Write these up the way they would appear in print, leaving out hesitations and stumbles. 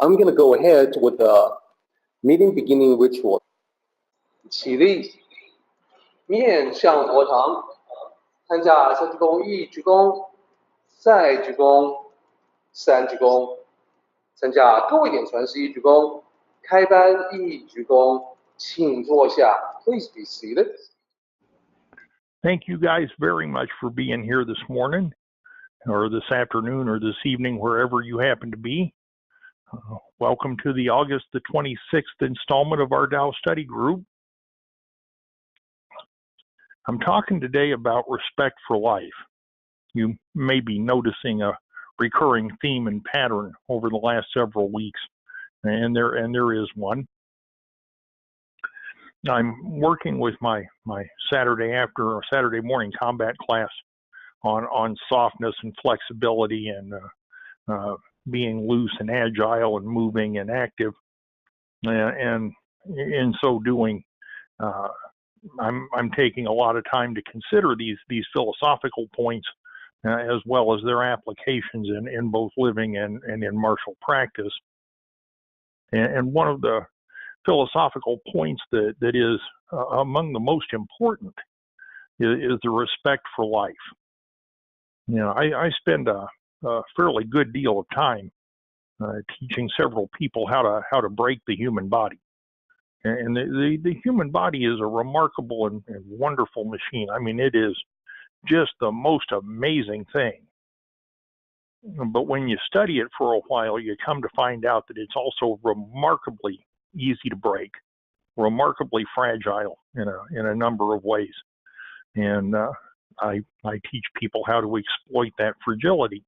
I'm going to go ahead with the meeting beginning ritual. 起立，面向佛堂，参加三鞠躬、一鞠躬、再鞠躬、三鞠躬，参加各位点传是一鞠躬，开班一鞠躬，请坐下。Please be seated. Thank you guys very much for being here this morning, or this afternoon, or this evening, wherever you happen to be. Welcome to the August the 26th installment of our Tao study group. I'm talking today about respect for life. You may be noticing a recurring theme and pattern over the last several weeks, and there is one. I'm working with my Saturday morning combat class on softness and flexibility and being loose and agile and moving and active, and in so doing, I'm taking a lot of time to consider these philosophical points as well as their applications in both living and in martial practice. And one of the philosophical points that is among the most important is the respect for life. You know, I spend a fairly good deal of time teaching several people how to break the human body. And the human body is a remarkable and wonderful machine. I mean, it is just the most amazing thing. But when you study it for a while, you come to find out that it's also remarkably easy to break, remarkably fragile in a number of ways. And I teach people how to exploit that fragility.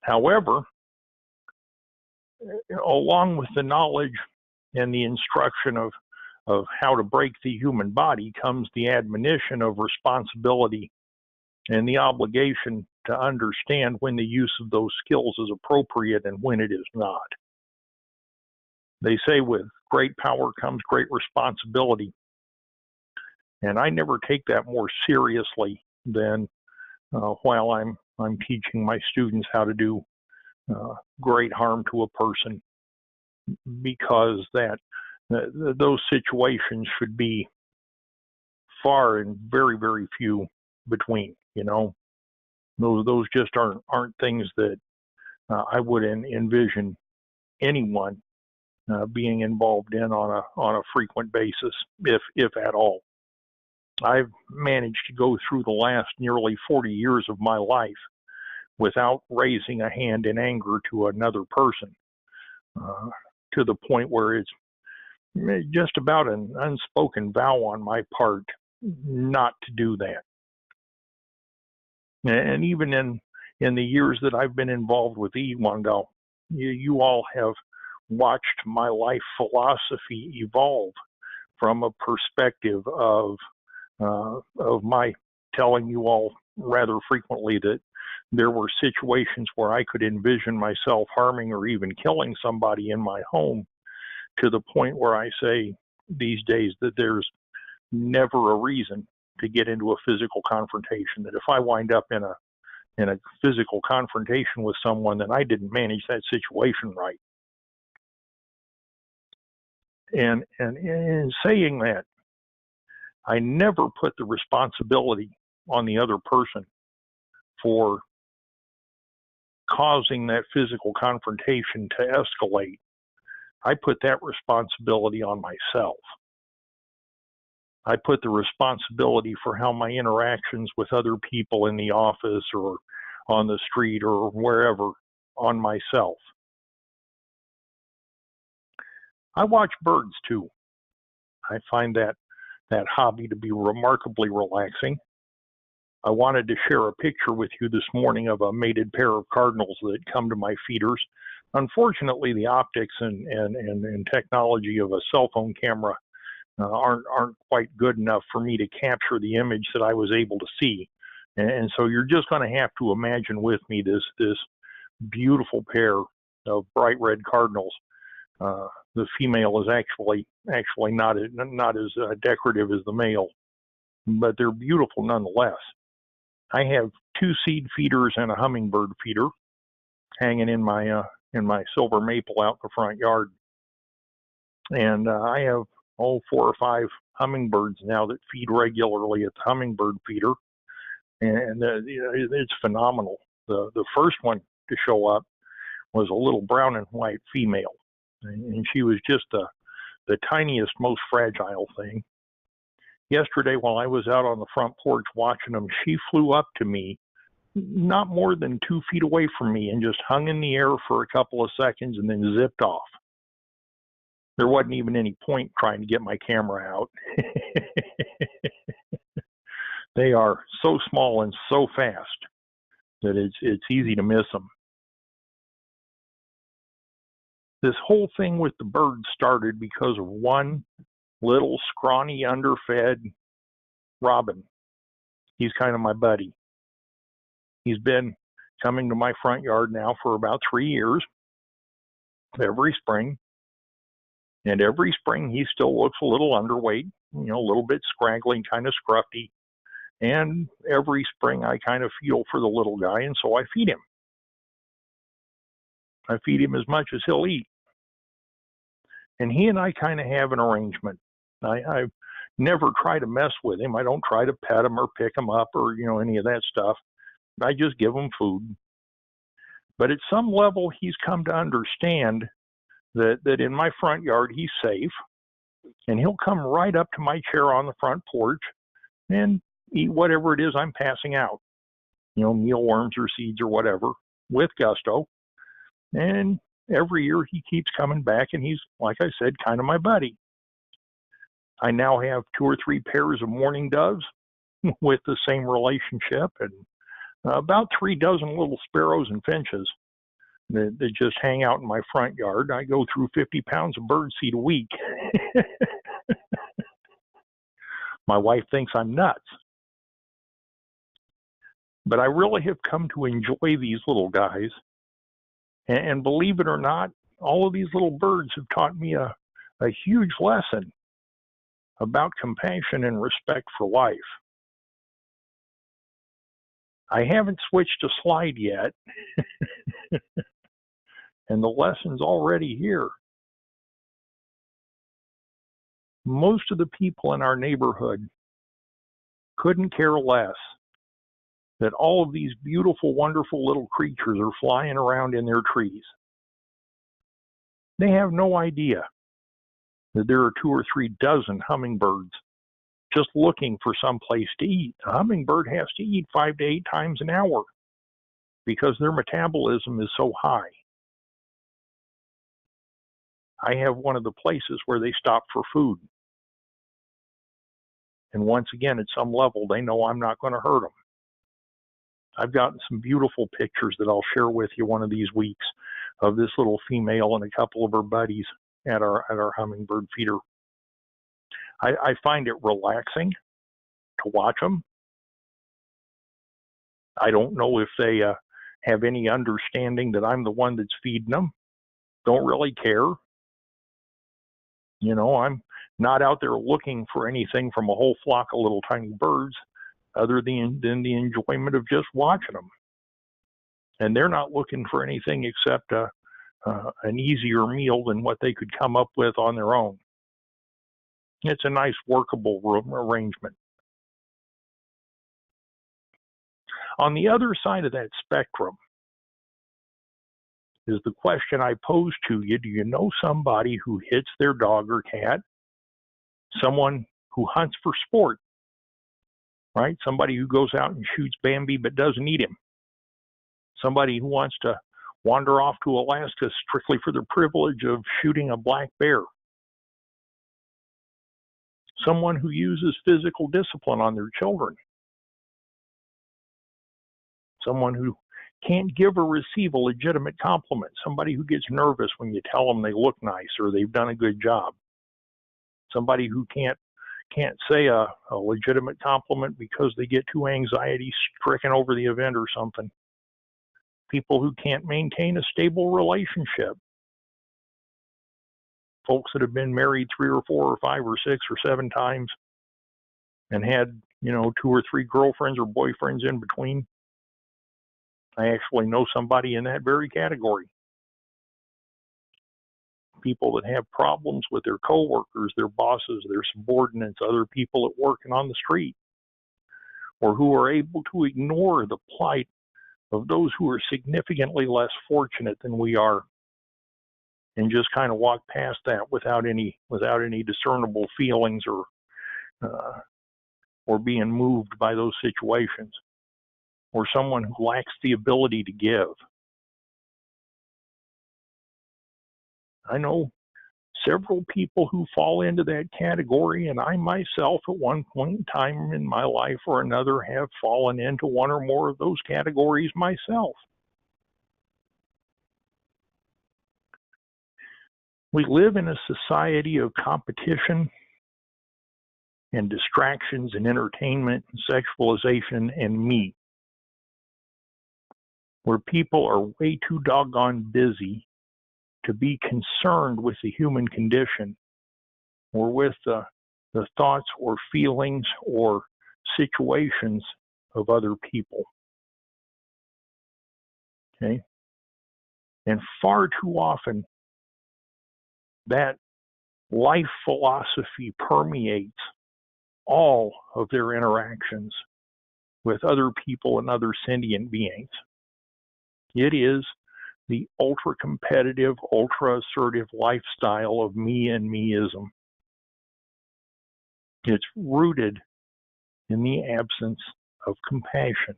However, along with the knowledge and the instruction of how to break the human body comes the admonition of responsibility and the obligation to understand when the use of those skills is appropriate and when it is not. They say with great power comes great responsibility. And I never take that more seriously than while I'm teaching my students how to do great harm to a person, because those situations should be far and very, very few between. You know, those just aren't things that I would envision anyone being involved in on a frequent basis, if at all. I've managed to go through the last nearly 40 years of my life without raising a hand in anger to another person, to the point where it's just about an unspoken vow on my part not to do that. And even in the years that I've been involved with Yiwandao, you all have watched my life philosophy evolve from a perspective of my telling you all rather frequently that there were situations where I could envision myself harming or even killing somebody in my home, to the point where I say these days that there's never a reason to get into a physical confrontation, that if I wind up in a physical confrontation with someone, then I didn't manage that situation right. And in saying that, I never put the responsibility on the other person for causing that physical confrontation to escalate. I put that responsibility on myself. I put the responsibility for how my interactions with other people in the office or on the street or wherever on myself. I watch birds too. I find that hobby to be remarkably relaxing. I wanted to share a picture with you this morning of a mated pair of cardinals that come to my feeders. Unfortunately, the optics and technology of a cell phone camera aren't quite good enough for me to capture the image that I was able to see. And so you're just going to have to imagine with me this beautiful pair of bright red cardinals. The female is actually not as decorative as the male, but they're beautiful nonetheless. I have 2 seed feeders and a hummingbird feeder hanging in my in my silver maple out in the front yard. And I have, 4 or 5 hummingbirds now that feed regularly at the hummingbird feeder. And it's phenomenal. The first one to show up was a little brown and white female. And she was just the tiniest, most fragile thing. Yesterday, while I was out on the front porch watching them, she flew up to me, not more than 2 feet away from me, and just hung in the air for a couple of seconds and then zipped off. There wasn't even any point trying to get my camera out. They are so small and so fast that it's easy to miss them. This whole thing with the birds started because of one little scrawny, underfed robin. He's kind of my buddy. He's been coming to my front yard now for about 3 years, every spring. And every spring he still looks a little underweight, a little bit scraggly, kind of scruffy. And every spring I kind of feel for the little guy, and so I feed him. I feed him as much as he'll eat. And he and I kind of have an arrangement. I never try to mess with him. I don't try to pet him or pick him up or, any of that stuff. I just give him food. But at some level, he's come to understand that in my front yard, he's safe. And he'll come right up to my chair on the front porch and eat whatever it is I'm passing out. Mealworms or seeds or whatever, with gusto. And every year he keeps coming back, and he's, like I said, kind of my buddy. I now have 2 or 3 pairs of mourning doves with the same relationship, and about 3 dozen little sparrows and finches that just hang out in my front yard. I go through 50 pounds of birdseed a week. My wife thinks I'm nuts. But I really have come to enjoy these little guys. And believe it or not, all of these little birds have taught me a huge lesson about compassion and respect for life. I haven't switched to slide yet, and the lesson's already here. Most of the people in our neighborhood couldn't care less that all of these beautiful, wonderful little creatures are flying around in their trees. They have no idea that there are 2 or 3 dozen hummingbirds just looking for some place to eat. A hummingbird has to eat 5 to 8 times an hour because their metabolism is so high. I have one of the places where they stop for food. And once again, at some level, they know I'm not going to hurt them. I've gotten some beautiful pictures that I'll share with you one of these weeks of this little female and a couple of her buddies at our hummingbird feeder. I find it relaxing to watch them. I don't know if they have any understanding that I'm the one that's feeding them. Don't really care. I'm not out there looking for anything from a whole flock of little tiny birds other than the enjoyment of just watching them. And they're not looking for anything except an easier meal than what they could come up with on their own. It's a nice workable arrangement. On the other side of that spectrum is the question I pose to you. Do you know somebody who hits their dog or cat? Someone who hunts for sport, right? Somebody who goes out and shoots Bambi but doesn't eat him. Somebody who wants to wander off to Alaska strictly for the privilege of shooting a black bear. Someone who uses physical discipline on their children. Someone who can't give or receive a legitimate compliment. Somebody who gets nervous when you tell them they look nice or they've done a good job. Somebody who can't say a legitimate compliment because they get too anxiety-stricken over the event or something. People who can't maintain a stable relationship. Folks that have been married 3 or 4 or 5 or 6 or 7 times and had, 2 or 3 girlfriends or boyfriends in between. I actually know somebody in that very category. people that have problems with their coworkers, their bosses, their subordinates, other people at work and on the street, or who are able to ignore the plight of those who are significantly less fortunate than we are, and just kind of walk past that without any discernible feelings or being moved by those situations, or someone who lacks the ability to give. I know several people who fall into that category, and I myself at one point in time in my life or another have fallen into one or more of those categories myself. We live in a society of competition and distractions and entertainment and sexualization and me, where people are way too doggone busy to be concerned with the human condition or with the thoughts or feelings or situations of other people. Okay? And far too often, that life philosophy permeates all of their interactions with other people and other sentient beings. It is the ultra-competitive, ultra-assertive lifestyle of me and meism. It's rooted in the absence of compassion.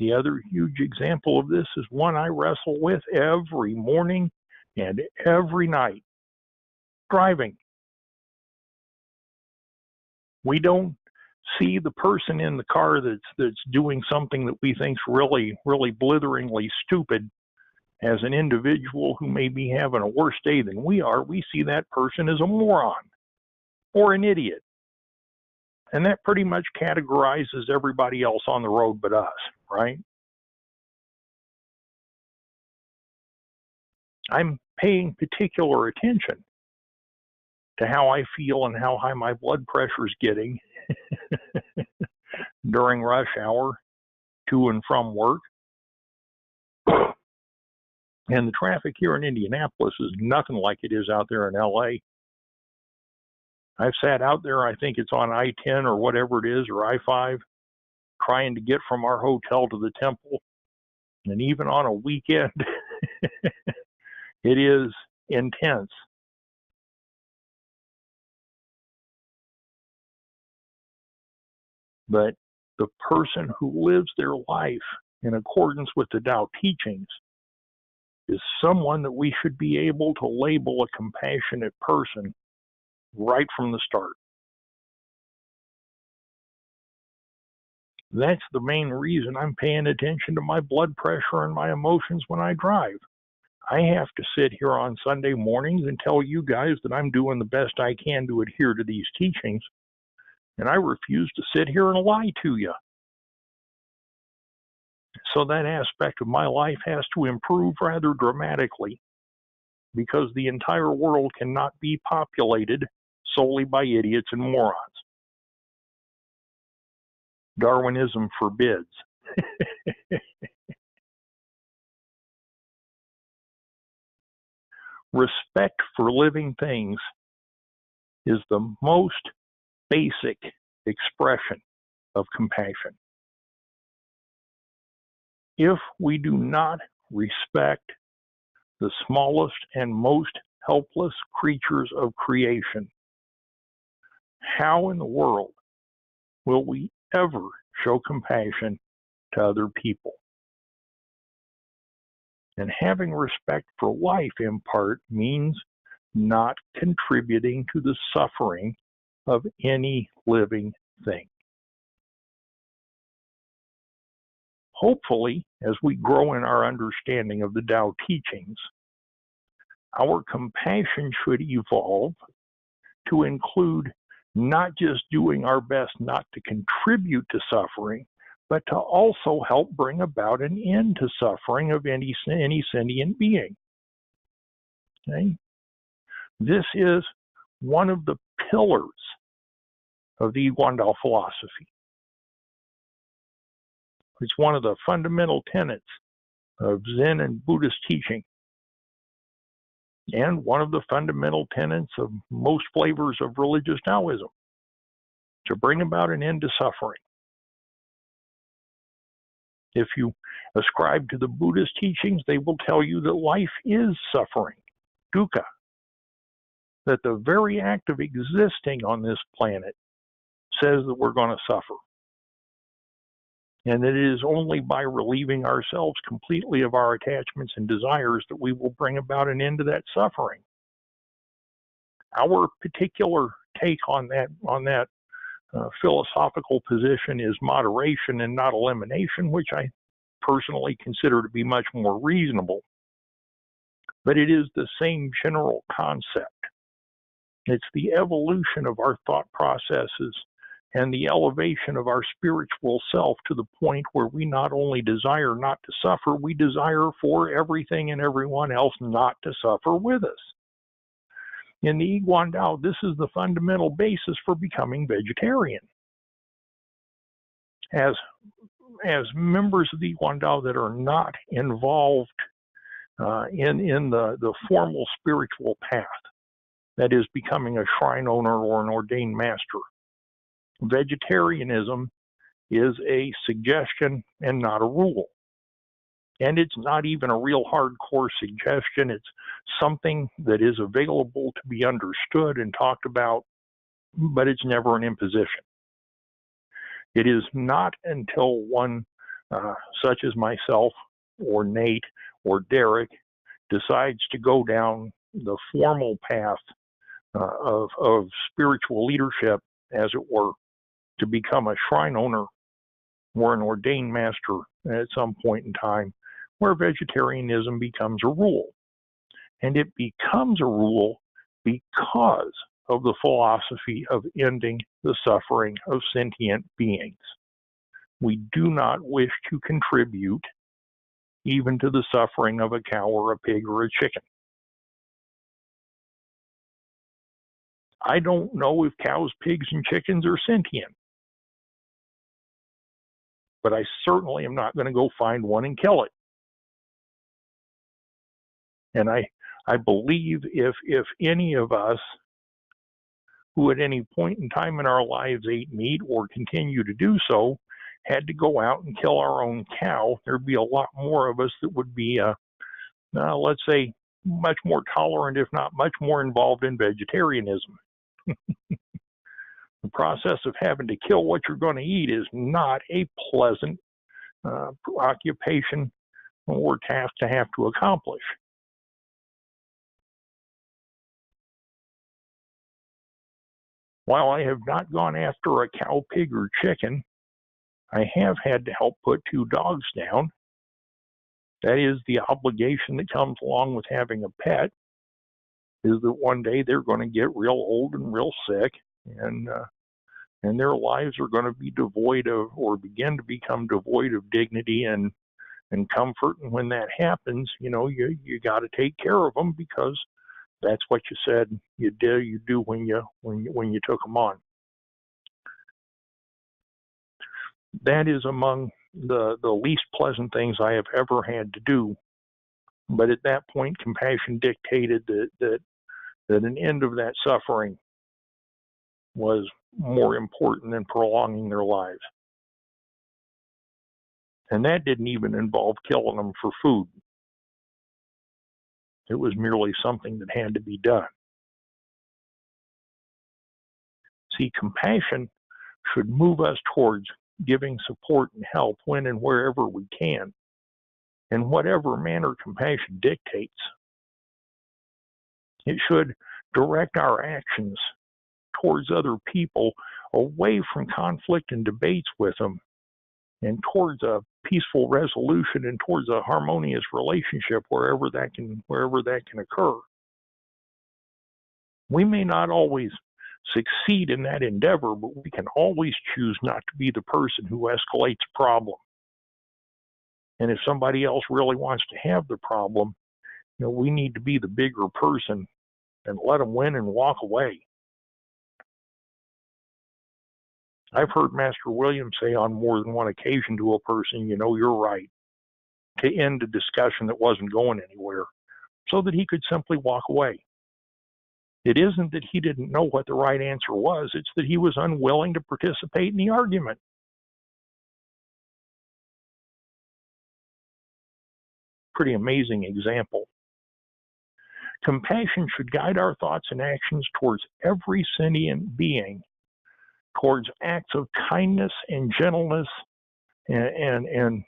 The other huge example of this is one I wrestle with every morning and every night: driving. We don't see the person in the car that's doing something that we think's really blitheringly stupid as an individual who may be having a worse day than we are. We see that person as a moron or an idiot. And that pretty much categorizes everybody else on the road but us, right? I'm paying particular attention to how I feel and how high my blood pressure is getting during rush hour to and from work. And the traffic here in Indianapolis is nothing like it is out there in LA. I've sat out there, I think it's on I-10 or whatever it is, or I-5, trying to get from our hotel to the temple. And even on a weekend, it is intense. But the person who lives their life in accordance with the Tao teachings is someone that we should be able to label a compassionate person right from the start. That's the main reason I'm paying attention to my blood pressure and my emotions when I drive. I have to sit here on Sunday mornings and tell you guys that I'm doing the best I can to adhere to these teachings, and I refuse to sit here and lie to you. So that aspect of my life has to improve rather dramatically, because the entire world cannot be populated solely by idiots and morons. Darwinism forbids. Respect for living things is the most basic expression of compassion. If we do not respect the smallest and most helpless creatures of creation, how in the world will we ever show compassion to other people? And having respect for life, in part, means not contributing to the suffering of any living thing. Hopefully, as we grow in our understanding of the Tao teachings, our compassion should evolve to include not just doing our best not to contribute to suffering, but to also help bring about an end to suffering of any sentient being. Okay? This is one of the pillars of the Yuan-Dao philosophy. It's one of the fundamental tenets of Zen and Buddhist teaching, and one of the fundamental tenets of most flavors of religious Taoism, to bring about an end to suffering. If you ascribe to the Buddhist teachings, they will tell you that life is suffering, dukkha, that the very act of existing on this planet says that we're going to suffer. And that it is only by relieving ourselves completely of our attachments and desires that we will bring about an end to that suffering. Our particular take on that philosophical position is moderation and not elimination, which I personally consider to be much more reasonable. But it is the same general concept. It's the evolution of our thought processes and the elevation of our spiritual self to the point where we not only desire not to suffer, we desire for everything and everyone else not to suffer with us. In the Yiguan Dao, this is the fundamental basis for becoming vegetarian. As members of the Yiguan Dao that are not involved in the formal spiritual path, that is becoming a shrine owner or an ordained master, vegetarianism is a suggestion and not a rule. And it's not even a real hardcore suggestion. It's something that is available to be understood and talked about, but it's never an imposition. It is not until one, such as myself or Nate or Derek, decides to go down the formal path of spiritual leadership, as it were, to become a shrine owner or an ordained master at some point in time, where vegetarianism becomes a rule. And it becomes a rule because of the philosophy of ending the suffering of sentient beings. We do not wish to contribute even to the suffering of a cow or a pig or a chicken. I don't know if cows, pigs, and chickens are sentient, but I certainly am not going to go find one and kill it. And I believe if any of us who at any point in time in our lives ate meat or continue to do so had to go out and kill our own cow, there'd be a lot more of us that would be, let's say, much more tolerant, if not much more involved in vegetarianism. The process of having to kill what you're going to eat is not a pleasant occupation or task to have to accomplish. While I have not gone after a cow, pig, or chicken, I have had to help put 2 dogs down. That is the obligation that comes along with having a pet, is that one day they're going to get real old and real sick, and their lives are going to be devoid of, or begin to become devoid of, dignity and comfort. And when that happens, you got to take care of them, because that's what you said you do when you took them on. That is among the least pleasant things I have ever had to do. But at that point, compassion dictated that an end of that suffering was more important than prolonging their lives. And that didn't even involve killing them for food. It was merely something that had to be done. See, compassion should move us towards giving support and help when and wherever we can, in whatever manner compassion dictates. It should direct our actions towards other people, away from conflict and debates with them, and towards a peaceful resolution and towards a harmonious relationship wherever that can occur. We may not always succeed in that endeavor, but we can always choose not to be the person who escalates a problem. And if somebody else really wants to have the problem, we need to be the bigger person and let them win and walk away. I've heard Master William say on more than one occasion to a person, you're right. to end a discussion that wasn't going anywhere so that he could simply walk away. It isn't that he didn't know what the right answer was, it's that he was unwilling to participate in the argument. Pretty amazing example. Compassion should guide our thoughts and actions towards every sentient being, towards acts of kindness and gentleness and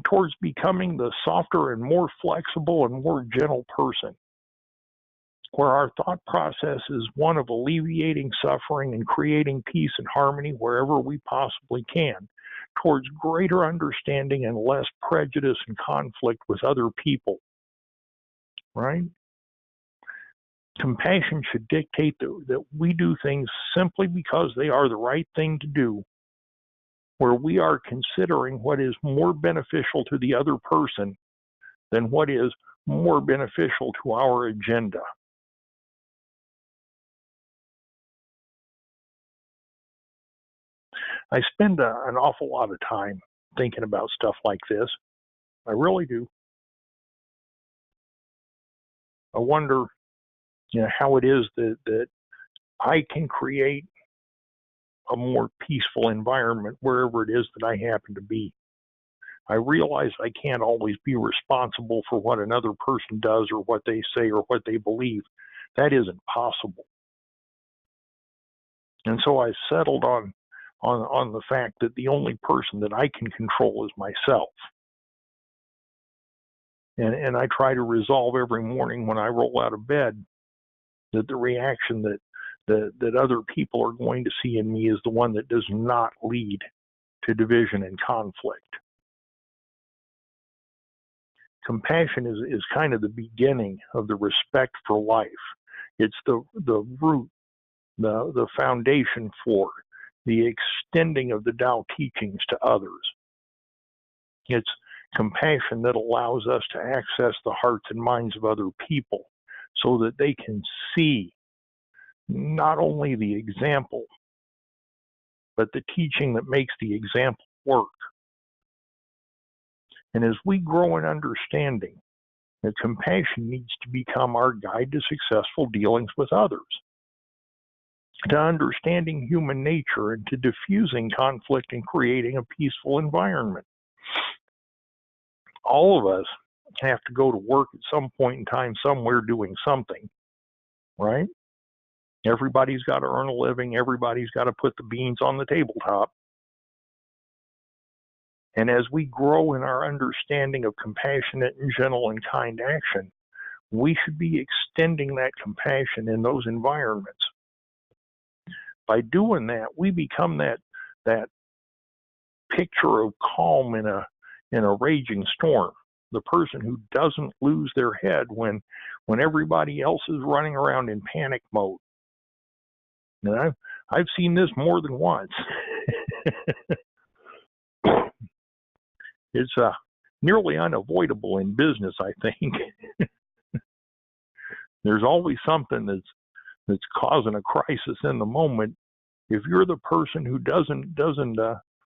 towards becoming the softer and more flexible and more gentle person, where our thought process is one of alleviating suffering and creating peace and harmony wherever we possibly can, towards greater understanding and less prejudice and conflict with other people, right? Compassion should dictate that we do things simply because they are the right thing to do, where we are considering what is more beneficial to the other person than what is more beneficial to our agenda. I spend an awful lot of time thinking about stuff like this. I really do. I wonder, how it is that I can create a more peaceful environment wherever it is that I happen to be. I realize I can't always be responsible for what another person does or what they say or what they believe. That isn't possible. And so I settled on the fact that the only person that I can control is myself. And I try to resolve every morning when I roll out of bed that the reaction that other people are going to see in me is the one that does not lead to division and conflict. Compassion is kind of the beginning of the respect for life. It's the root, the foundation for the extending of the Tao teachings to others. It's compassion that allows us to access the hearts and minds of other people so that they can see not only the example, but the teaching that makes the example work. And as we grow in understanding, that compassion needs to become our guide to successful dealings with others, to understanding human nature and to diffusing conflict and creating a peaceful environment. All of us have to go to work at some point in time somewhere doing something, right? Everybody's got to earn a living. Everybody's got to put the beans on the tabletop. And as we grow in our understanding of compassionate and gentle and kind action, we should be extending that compassion in those environments. By doing that, we become that picture of calm in a raging storm. The person who doesn't lose their head when everybody else is running around in panic mode. And I've seen this more than once. It's nearly unavoidable in business, I think. There's always something that's causing a crisis in the moment. If you're the person who doesn't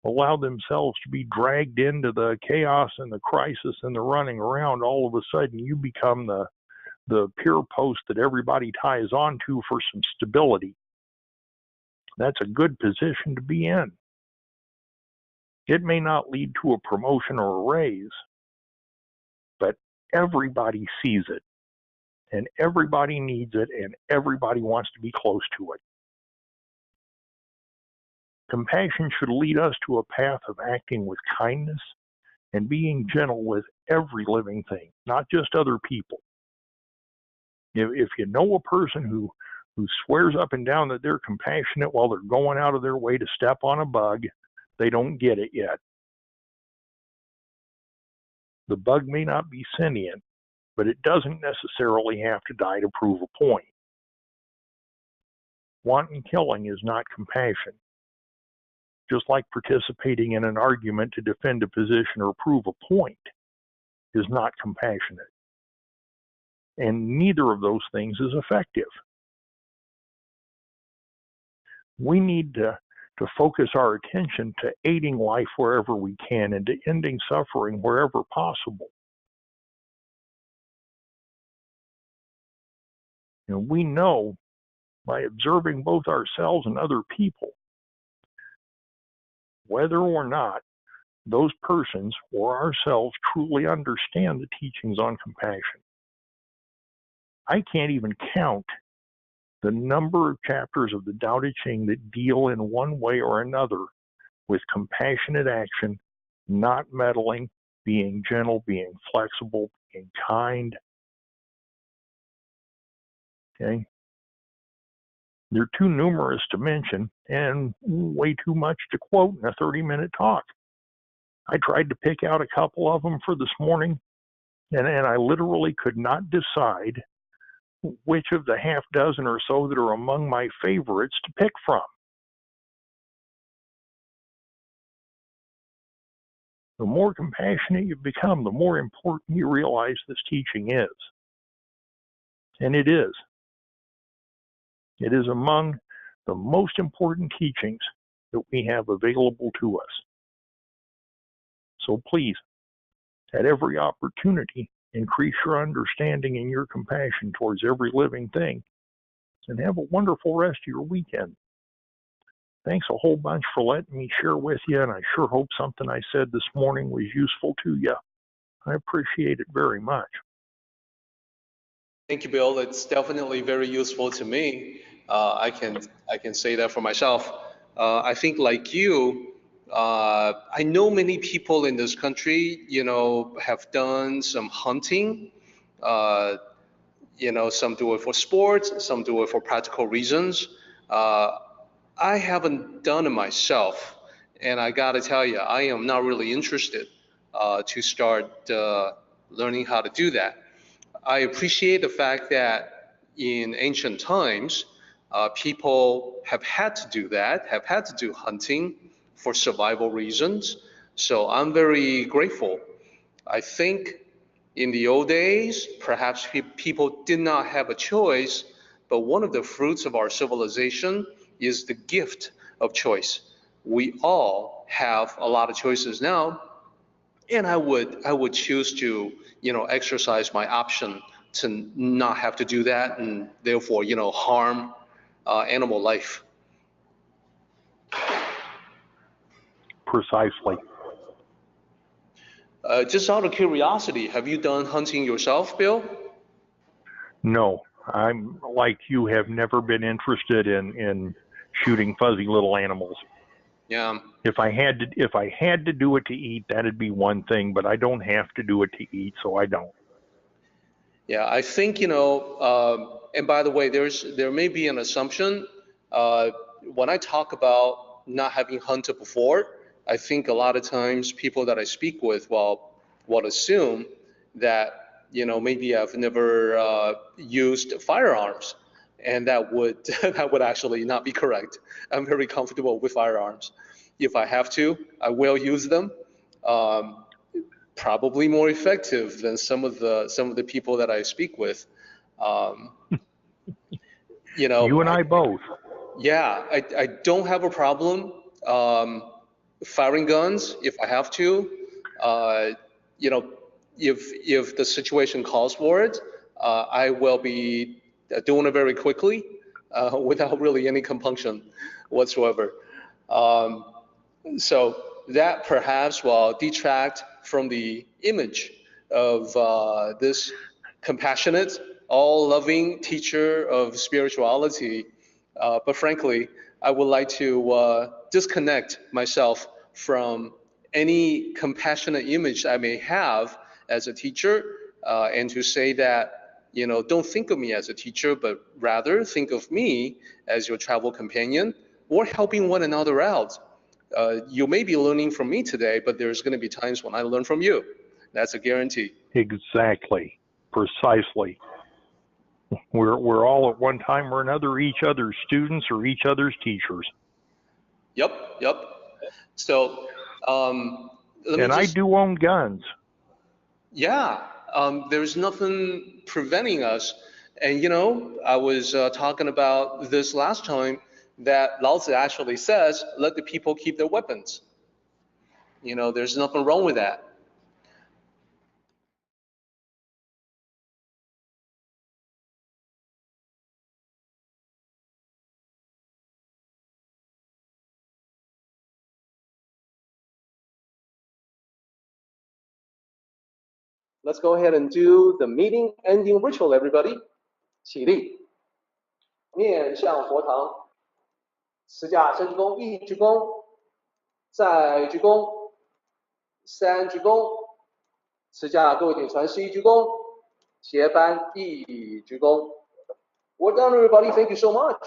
allow themselves to be dragged into the chaos and the crisis and the running around, all of a sudden you become the pier post that everybody ties onto for some stability. That's a good position to be in. It may not lead to a promotion or a raise, but everybody sees it, and everybody needs it, and everybody wants to be close to it. Compassion should lead us to a path of acting with kindness and being gentle with every living thing, not just other people. If you know a person who swears up and down that they're compassionate while they're going out of their way to step on a bug, they don't get it yet. The bug may not be sentient, but it doesn't necessarily have to die to prove a point. Wanton killing is not compassion. Just like participating in an argument to defend a position or prove a point is not compassionate. And neither of those things is effective. We need to to focus our attention to aiding life wherever we can and to ending suffering wherever possible. And we know by observing both ourselves and other people whether or not those persons or ourselves truly understand the teachings on compassion. I can't even count the number of chapters of the Daodejing that deal in one way or another with compassionate action, not meddling, being gentle, being flexible, being kind. Okay? They're too numerous to mention and way too much to quote in a 30-minute talk. I tried to pick out a couple of them for this morning, and I literally could not decide which of the half dozen or so that are among my favorites to pick from. The more compassionate you become, the more important you realize this teaching is. And it is. It is among the most important teachings that we have available to us. So please, at every opportunity, increase your understanding and your compassion towards every living thing, and have a wonderful rest of your weekend. Thanks a whole bunch for letting me share with you, and I sure hope something I said this morning was useful to you. I appreciate it very much. Thank you, Bill. It's definitely very useful to me. I can say that for myself. I think like you, I know many people in this country, have done some hunting. Some do it for sports, some do it for practical reasons. I haven't done it myself, and I gotta tell you, I am not really interested to start learning how to do that. I appreciate the fact that in ancient times, people have had to do that, have had to do hunting for survival reasons. So I'm very grateful. I think in the old days, perhaps people did not have a choice, but one of the fruits of our civilization is the gift of choice. We all have a lot of choices now, and I would choose to exercise my option to not have to do that and therefore harm animal life. Precisely. Just out of curiosity, have you done hunting yourself, Bill? No, I'm like you, have never been interested in shooting fuzzy little animals. Yeah. If I had to do it to eat, that'd be one thing, but I don't have to do it to eat, so I don't. Yeah, I think and by the way, there may be an assumption when I talk about not having hunted before. I think a lot of times people that I speak with will assume that maybe I've never used firearms, and that would that would actually not be correct. I'm very comfortable with firearms. If I have to, I will use them. Probably more effective than some of the people that I speak with. You and I both. Yeah, I don't have a problem firing guns if I have to. You know, if the situation calls for it, I will be doing it very quickly without really any compunction whatsoever. So that perhaps will detract from the image of this compassionate, all-loving teacher of spirituality. But frankly, I would like to disconnect myself from any compassionate image I may have as a teacher, and to say that, don't think of me as a teacher, but rather think of me as your travel companion or helping one another out. You may be learning from me today, but there's going to be times when I learn from you. That's a guarantee. Exactly. Precisely. We're all at one time or another each other's students or each other's teachers. Yep. So, and I do own guns. Yeah, there's nothing preventing us. And I was talking about this last time. that Lao Zi actually says, let the people keep their weapons. You know, there's nothing wrong with that. Let's go ahead and do the meeting ending ritual, everybody. 起立，面向佛堂，持架深鞠躬，一鞠躬，再鞠躬，三鞠躬，持架各位顶传十一鞠躬，结班一鞠躬。We're done, everybody. Thank you so much.